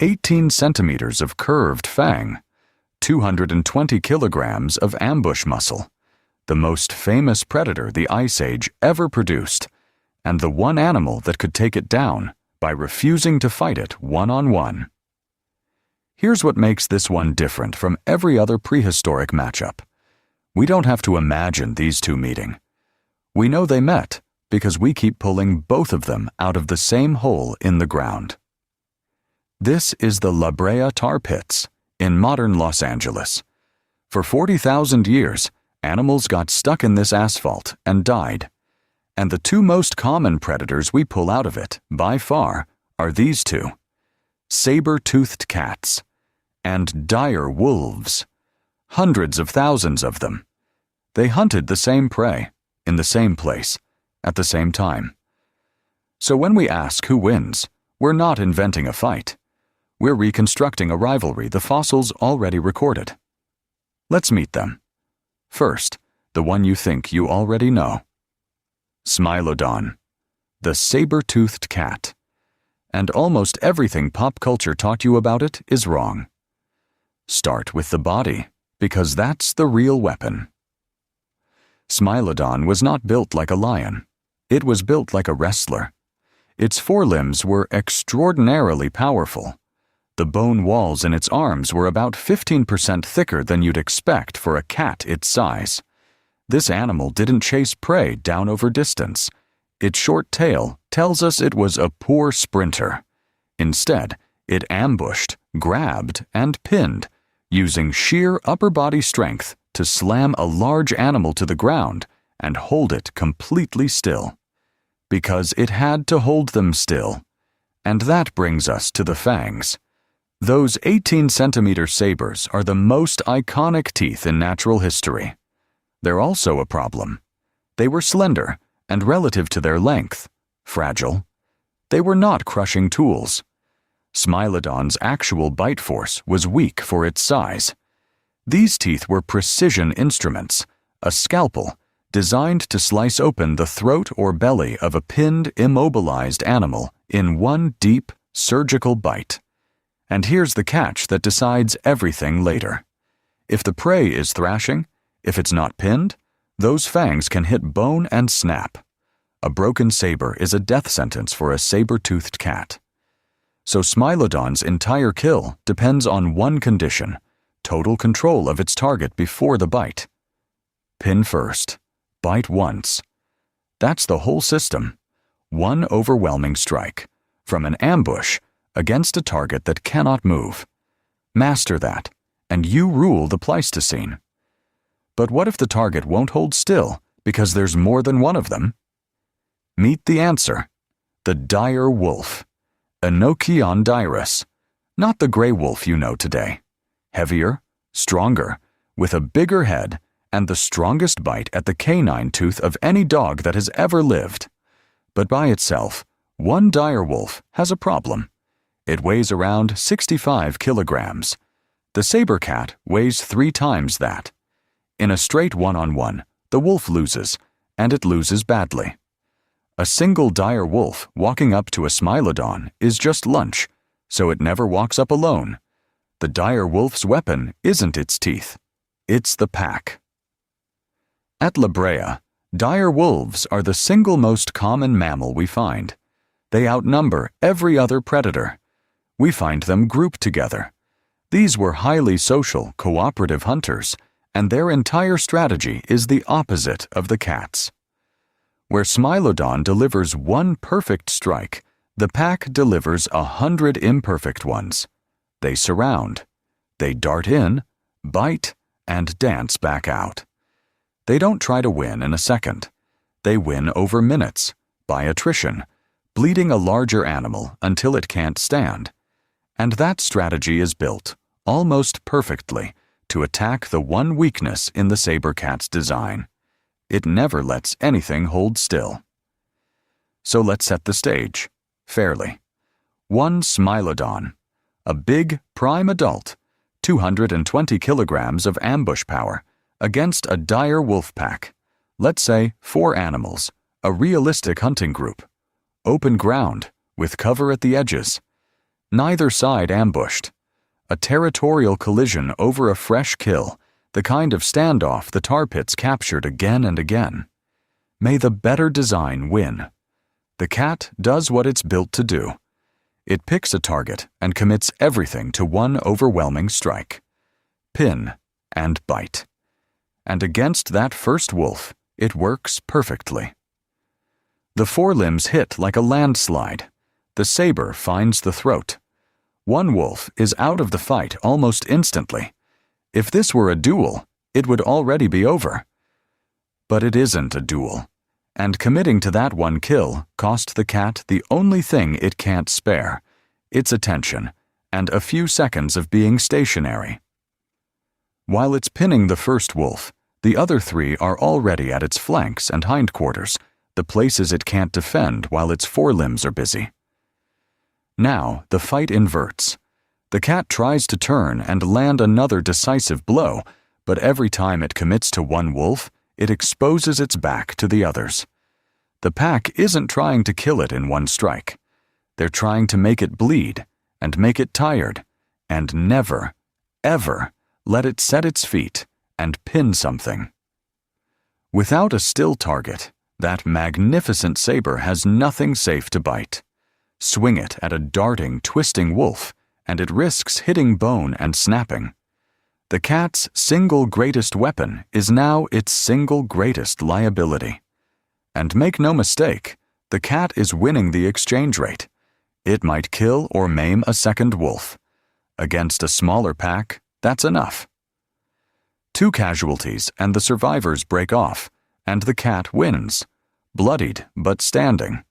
18 centimeters of curved fang, 220 kilograms of ambush muscle, the most famous predator the Ice Age ever produced, and the one animal that could take it down by refusing to fight it one-on-one. Here's what makes this one different from every other prehistoric matchup. We don't have to imagine these two meeting. We know they met because we keep pulling both of them out of the same hole in the ground. This is the Brea Tar Pits in modern Los Angeles. For 40,000 years, animals got stuck in this asphalt and died. And the two most common predators we pull out of it, by far, are these two: saber-toothed cats and dire wolves. Hundreds of thousands of them. They hunted the same prey, in the same place, at the same time. So when we ask who wins, we're not inventing a fight. We're reconstructing a rivalry the fossils already recorded. Let's meet them. First, the one you think you already know. Smilodon, the saber-toothed cat. And almost everything pop culture taught you about it is wrong. Start with the body, because that's the real weapon. Smilodon was not built like a lion. It was built like a wrestler. Its forelimbs were extraordinarily powerful. The bone walls in its arms were about 15% thicker than you'd expect for a cat its size. This animal didn't chase prey down over distance. Its short tail tells us it was a poor sprinter. Instead, it ambushed, grabbed, and pinned, using sheer upper body strength to slam a large animal to the ground and hold it completely still. Because it had to hold them still. And that brings us to the fangs. Those 18-centimeter sabers are the most iconic teeth in natural history. They're also a problem. They were slender and, relative to their length, fragile. They were not crushing tools. Smilodon's actual bite force was weak for its size. These teeth were precision instruments, a scalpel, designed to slice open the throat or belly of a pinned, immobilized animal in one deep, surgical bite. And here's the catch that decides everything later. If the prey is thrashing, if it's not pinned, those fangs can hit bone and snap. A broken saber is a death sentence for a saber-toothed cat. So Smilodon's entire kill depends on one condition: total control of its target before the bite. Pin first, bite once. That's the whole system. One overwhelming strike, from an ambush, against a target that cannot move. Master that, and you rule the Pleistocene. But what if the target won't hold still because there's more than one of them? Meet the answer: the dire wolf. Enochion dirus, not the gray wolf you know today. Heavier, stronger, with a bigger head and the strongest bite at the canine tooth of any dog that has ever lived. But by itself, one dire wolf has a problem. It weighs around 65 kilograms. The saber cat weighs 3 times that. In a straight one-on-one, the wolf loses, and it loses badly. A single dire wolf walking up to a Smilodon is just lunch, so it never walks up alone. The dire wolf's weapon isn't its teeth. It's the pack. At La Brea, dire wolves are the single most common mammal we find. They outnumber every other predator. We find them grouped together. These were highly social, cooperative hunters, and their entire strategy is the opposite of the cat's. Where Smilodon delivers one perfect strike, the pack delivers 100 imperfect ones. They surround. They dart in, bite, and dance back out. They don't try to win in a second. They win over minutes, by attrition, bleeding a larger animal until it can't stand. And that strategy is built, almost perfectly, to attack the one weakness in the saber cat's design. It never lets anything hold still. So let's set the stage, fairly. One Smilodon, a big, prime adult, 220 kilograms of ambush power, against a dire wolf pack, let's say 4 animals, a realistic hunting group. Open ground, with cover at the edges. neither side ambushed. A territorial collision over a fresh kill, the kind of standoff the tar pits captured again and again. May the better design win. The cat does what it's built to do. It picks a target and commits everything to one overwhelming strike. Pin and bite. And against that first wolf, it works perfectly. The forelimbs hit like a landslide. The saber finds the throat. One wolf is out of the fight almost instantly. If this were a duel, it would already be over. But it isn't a duel, and committing to that one kill cost the cat the only thing it can't spare, its attention, and a few seconds of being stationary. While it's pinning the first wolf, the other three are already at its flanks and hindquarters, the places it can't defend while its forelimbs are busy. Now the fight inverts. The cat tries to turn and land another decisive blow, but every time it commits to one wolf, it exposes its back to the others. The pack isn't trying to kill it in one strike. They're trying to make it bleed and make it tired, and never, ever let it set its feet and pin something. Without a still target, that magnificent saber has nothing safe to bite. Swing it at a darting, twisting wolf, and it risks hitting bone and snapping. The cat's single greatest weapon is now its single greatest liability. And make no mistake, the cat is winning the exchange rate. It might kill or maim a second wolf. Against a smaller pack, that's enough. 2 casualties and the survivors break off, and the cat wins, bloodied but standing.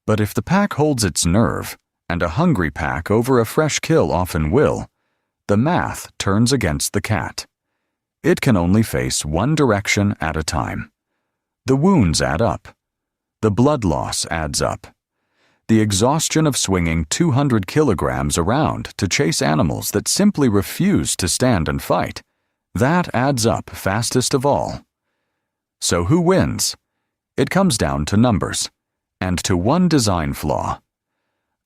But if the pack holds its nerve, and a hungry pack over a fresh kill often will, the math turns against the cat. It can only face one direction at a time. The wounds add up. The blood loss adds up. The exhaustion of swinging 200 kilograms around to chase animals that simply refuse to stand and fight, that adds up fastest of all. So who wins? It comes down to numbers, and to one design flaw.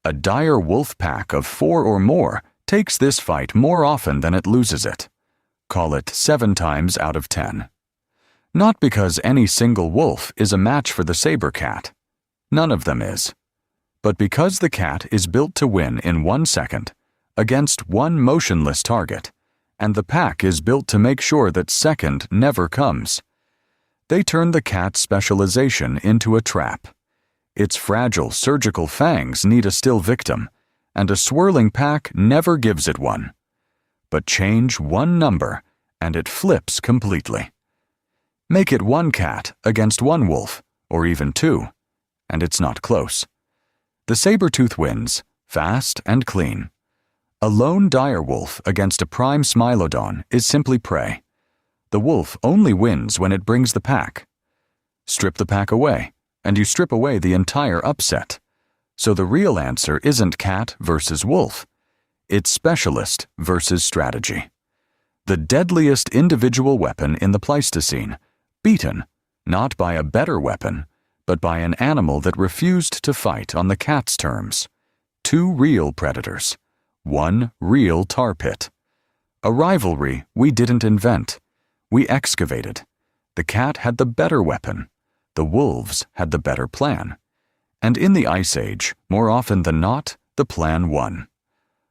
A dire wolf pack of 4 or more takes this fight more often than it loses it. Call it 7 times out of 10. Not because any single wolf is a match for the saber cat. None of them is. But because the cat is built to win in 1 second, against one motionless target, and the pack is built to make sure that second never comes. They turn the cat's specialization into a trap. Its fragile surgical fangs need a still victim, and a swirling pack never gives it one. But change one number, and it flips completely. Make it 1 cat against 1 wolf, or even 2, and it's not close. The saber-tooth wins, fast and clean. A lone dire wolf against a prime Smilodon is simply prey. The wolf only wins when it brings the pack. Strip the pack away, and you strip away the entire upset. So the real answer isn't cat versus wolf. It's specialist versus strategy. The deadliest individual weapon in the Pleistocene, beaten, not by a better weapon, but by an animal that refused to fight on the cat's terms. 2 real predators. 1 real tar pit. A rivalry we didn't invent. We excavated. The cat had the better weapon. The wolves had the better plan. And in the Ice Age, more often than not, the plan won.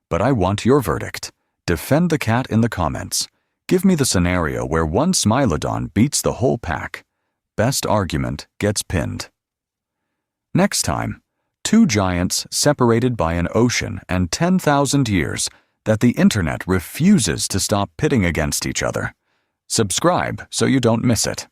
But I want your verdict. Defend the cat in the comments. Give me the scenario where one Smilodon beats the whole pack. Best argument gets pinned. Next time, 2 giants separated by an ocean and 10,000 years that the internet refuses to stop pitting against each other. Subscribe so you don't miss it.